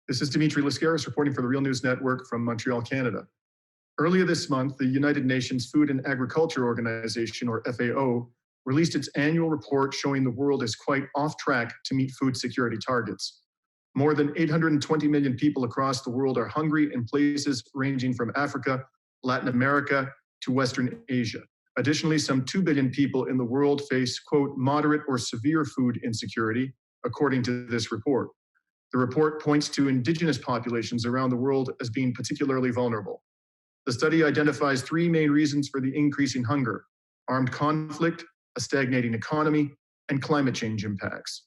This is Dimitri Lascaris reporting for the Real News Network from Montreal, Canada. Earlier this month, the United Nations Food and Agriculture Organization, or FAO, released its annual report showing the world is quite off track to meet food security targets. More than 820 million people across the world are hungry in places ranging from Africa, Latin America, to Western Asia. Additionally, some 2 billion people in the world face, quote, moderate or severe food insecurity, according to this report. The report points to indigenous populations around the world as being particularly vulnerable. The study identifies three main reasons for the increasing hunger: armed conflict, a stagnating economy, and climate change impacts.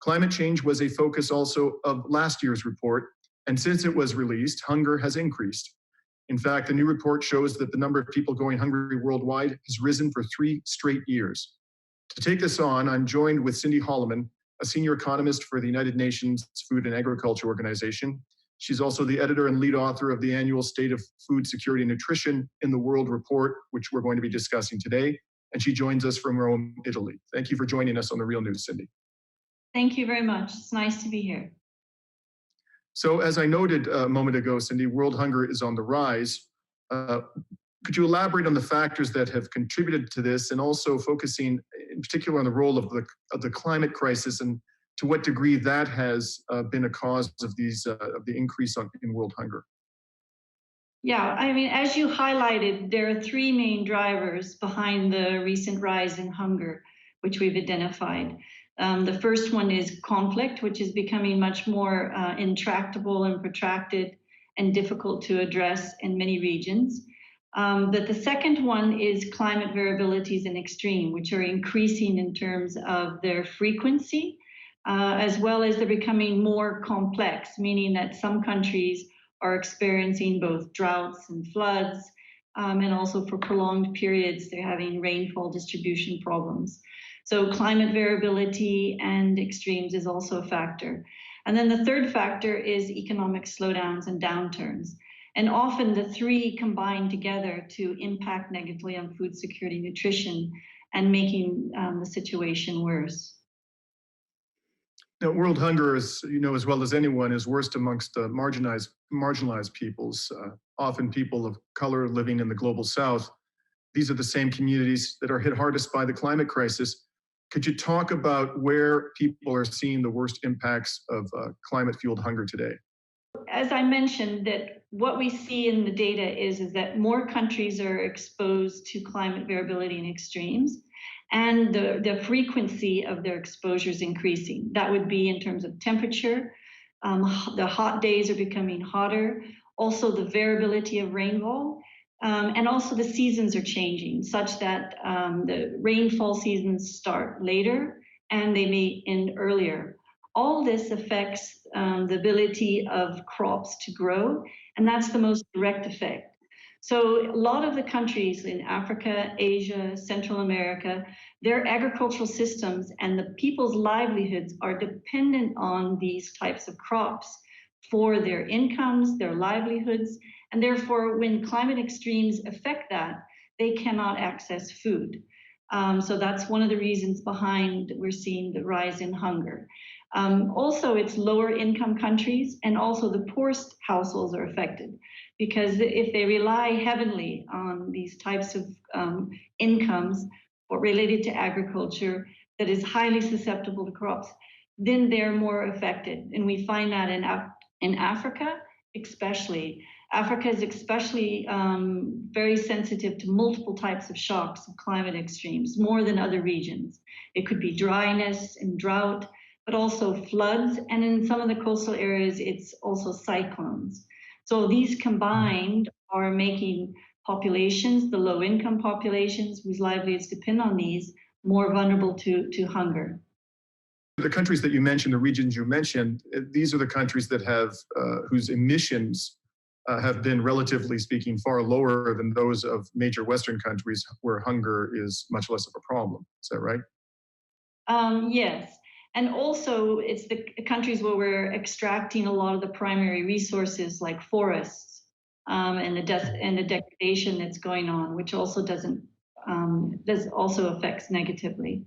Climate change was a focus also of last year's report, and since it was released, hunger has increased. In fact, the new report shows that the number of people going hungry worldwide has risen for 3 straight years. To take this on, I'm joined with Cindy Holleman, a senior economist for the United Nations Food and Agriculture Organization. She's also the editor and lead author of the annual State of Food Security and Nutrition in the World report, which we're going to be discussing today. And she joins us from Rome, Italy. Thank you for joining us on The Real News, Cindy. Thank you very much. It's nice to be here. So as I noted a moment ago, Cindy, world hunger is on the rise. Could you elaborate on the factors that have contributed to this, and also focusing in particular on the role of the climate crisis and to what degree that has been a cause of the increase in world hunger? Yeah, I mean, as you highlighted, there are three main drivers behind the recent rise in hunger, which we've identified. The first one is conflict, which is becoming much more intractable and protracted and difficult to address in many regions. But the second one is climate variabilities and extreme, which are increasing in terms of their frequency, as well as they're becoming more complex, meaning that some countries are experiencing both droughts and floods, and also for prolonged periods, they're having rainfall distribution problems. So climate variability and extremes is also a factor. And then the third factor is economic slowdowns and downturns. And often the three combine together to impact negatively on food security and nutrition and making the situation worse. Now, world hunger, as you know as well as anyone, is worst amongst marginalized peoples, often people of color living in the global south. These are the same communities that are hit hardest by the climate crisis. Could you talk about where people are seeing the worst impacts of climate-fueled hunger today? As I mentioned, that what we see in the data is that more countries are exposed to climate variability and extremes, and the frequency of their exposure is increasing. That would be in terms of temperature. The hot days are becoming hotter. Also, the variability of rainfall. And also the seasons are changing such that the rainfall seasons start later and they may end earlier. All this affects the ability of crops to grow, and that's the most direct effect. So a lot of the countries in Africa, Asia, Central America, their agricultural systems and the people's livelihoods are dependent on these types of crops for their incomes, their livelihoods, and therefore when climate extremes affect that, they cannot access food. So that's one of the reasons behind we're seeing the rise in hunger. Also, it's lower income countries, and also the poorest households are affected, because if they rely heavily on these types of incomes related to agriculture that is highly susceptible to crops, then they're more affected. And we find that in Africa, especially. Africa is especially very sensitive to multiple types of shocks of climate extremes, more than other regions. It could be dryness and drought, but also floods. And in some of the coastal areas, it's also cyclones. So these combined are making populations, the low-income populations whose livelihoods depend on these, more vulnerable to hunger. The countries that you mentioned, the regions you mentioned, these are the countries that have whose emissions have been, relatively speaking, far lower than those of major Western countries where hunger is much less of a problem. Is that right? Yes. And also, it's the countries where we're extracting a lot of the primary resources like forests and the degradation that's going on, which also also affects negatively.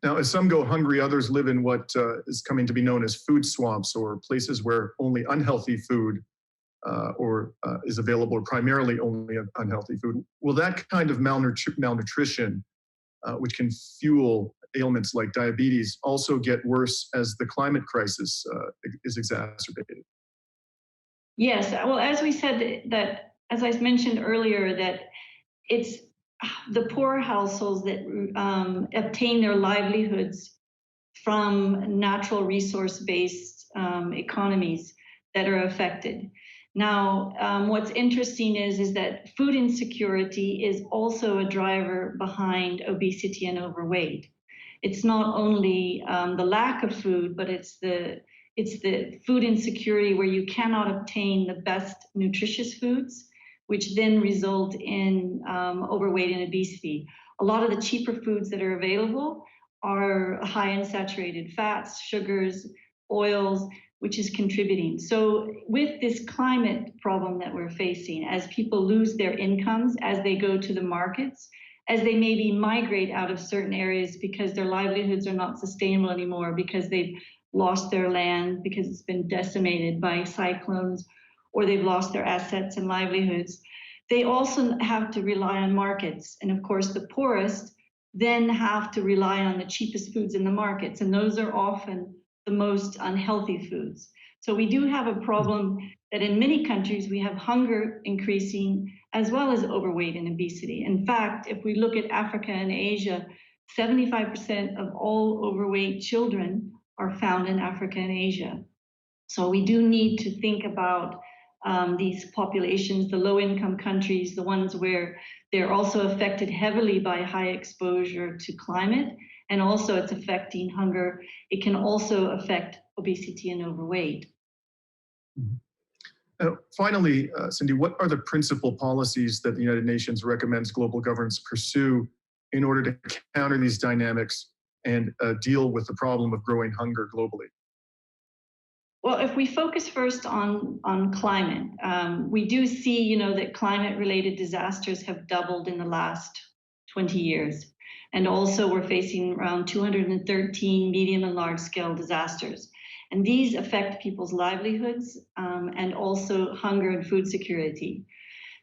Now, as some go hungry, others live in what is coming to be known as food swamps, or places where only unhealthy food is available, or primarily only unhealthy food. Will that kind of malnutrition, which can fuel ailments like diabetes, also get worse as the climate crisis is exacerbated? Yes, well, as we said, that as I mentioned earlier, that it's the poor households that obtain their livelihoods from natural resource-based economies that are affected. Now, what's interesting is that food insecurity is also a driver behind obesity and overweight. It's not only the lack of food, but it's the food insecurity where you cannot obtain the best nutritious foods, which then result in overweight and obesity. A lot of the cheaper foods that are available are high in saturated fats, sugars, oils, which is contributing. So with this climate problem that we're facing, as people lose their incomes, as they go to the markets, as they maybe migrate out of certain areas because their livelihoods are not sustainable anymore, because they've lost their land, because it's been decimated by cyclones, or they've lost their assets and livelihoods, they also have to rely on markets. And of course, the poorest then have to rely on the cheapest foods in the markets. And those are often the most unhealthy foods. So we do have a problem that in many countries we have hunger increasing as well as overweight and obesity. In fact, if we look at Africa and Asia, 75% of all overweight children are found in Africa and Asia. So we do need to think about these populations, the low-income countries, the ones where they're also affected heavily by high exposure to climate, and also it's affecting hunger. It can also affect obesity and overweight. Finally, Cindy, what are the principal policies that the United Nations recommends global governments pursue in order to counter these dynamics and deal with the problem of growing hunger globally? Well, if we focus first on climate, we do see, that climate-related disasters have doubled in the last 20 years. And also we're facing around 213 medium and large-scale disasters. And these affect people's livelihoods and also hunger and food security.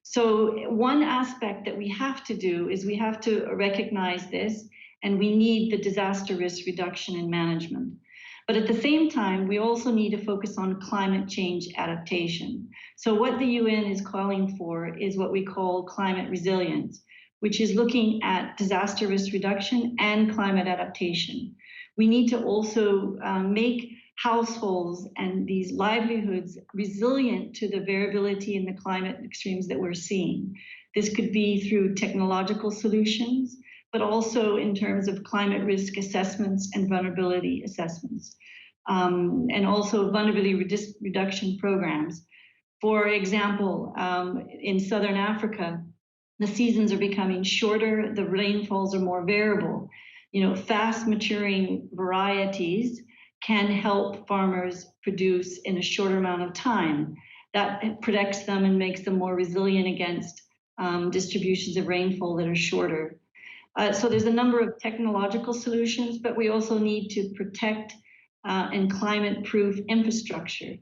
So one aspect that we have to do is we have to recognize this, and we need the disaster risk reduction and management. But at the same time, we also need to focus on climate change adaptation. So what the UN is calling for is what we call climate resilience, which is looking at disaster risk reduction and climate adaptation. We need to also make households and these livelihoods resilient to the variability in the climate extremes that we're seeing. This could be through technological solutions, but also in terms of climate risk assessments and vulnerability assessments, and also vulnerability reduction programs. For example, in Southern Africa, the seasons are becoming shorter, the rainfalls are more variable. Fast maturing varieties can help farmers produce in a shorter amount of time. That protects them and makes them more resilient against distributions of rainfall that are shorter. So there's a number of technological solutions, but we also need to protect and climate-proof infrastructure.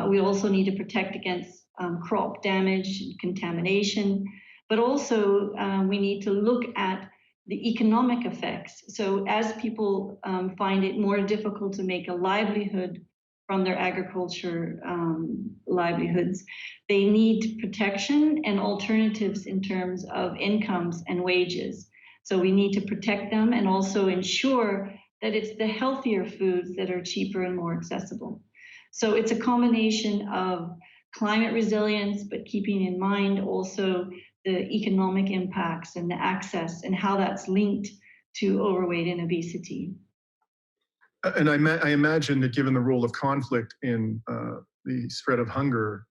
We also need to protect against crop damage and contamination, but also we need to look at the economic effects. So as people find it more difficult to make a livelihood from their agriculture livelihoods, they need protection and alternatives in terms of incomes and wages. So we need to protect them and also ensure that it's the healthier foods that are cheaper and more accessible. So it's a combination of climate resilience, but keeping in mind also the economic impacts and the access and how that's linked to overweight and obesity. And I imagine that given the role of conflict in the spread of hunger,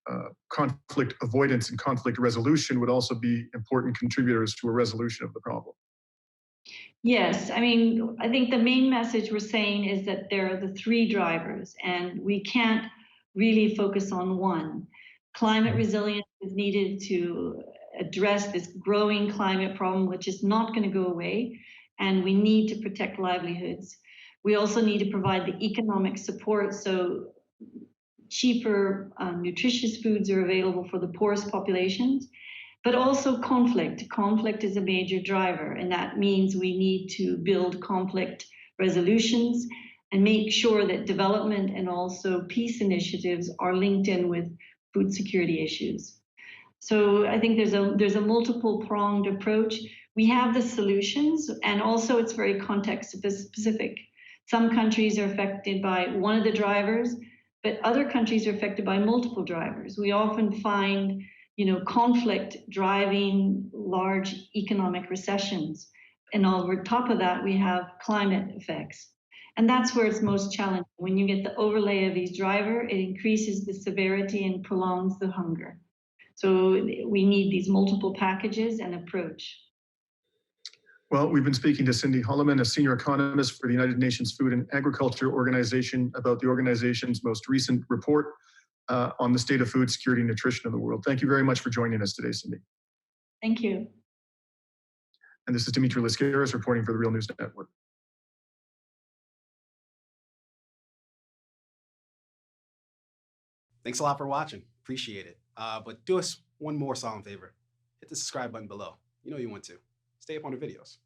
conflict avoidance and conflict resolution would also be important contributors to a resolution of the problem. Yes, I think the main message we're saying is that there are the three drivers, and we can't really focus on one. Climate resilience is needed to address this growing climate problem, which is not going to go away. and we need to protect livelihoods. We also need to provide the economic support so cheaper, nutritious foods are available for the poorest populations, but also conflict. Conflict is a major driver, and that means we need to build conflict resolutions and make sure that development and also peace initiatives are linked in with food security issues. So I think there's a multiple pronged approach. We have the solutions, and also it's very context specific. Some countries are affected by one of the drivers, but other countries are affected by multiple drivers. We often find, conflict driving large economic recessions. And over top of that, we have climate effects. And that's where it's most challenging. When you get the overlay of these drivers, it increases the severity and prolongs the hunger. So we need these multiple packages and approach. Well, we've been speaking to Cindy Holleman, a senior economist for the United Nations Food and Agriculture Organization, about the organization's most recent report on the state of food security and nutrition in the world. Thank you very much for joining us today, Cindy. Thank you. And this is Dimitri Lascaris reporting for the Real News Network. Thanks a lot for watching. Appreciate it. But do us one more solemn favor. Hit the subscribe button below. You know you want to. Stay up on the videos.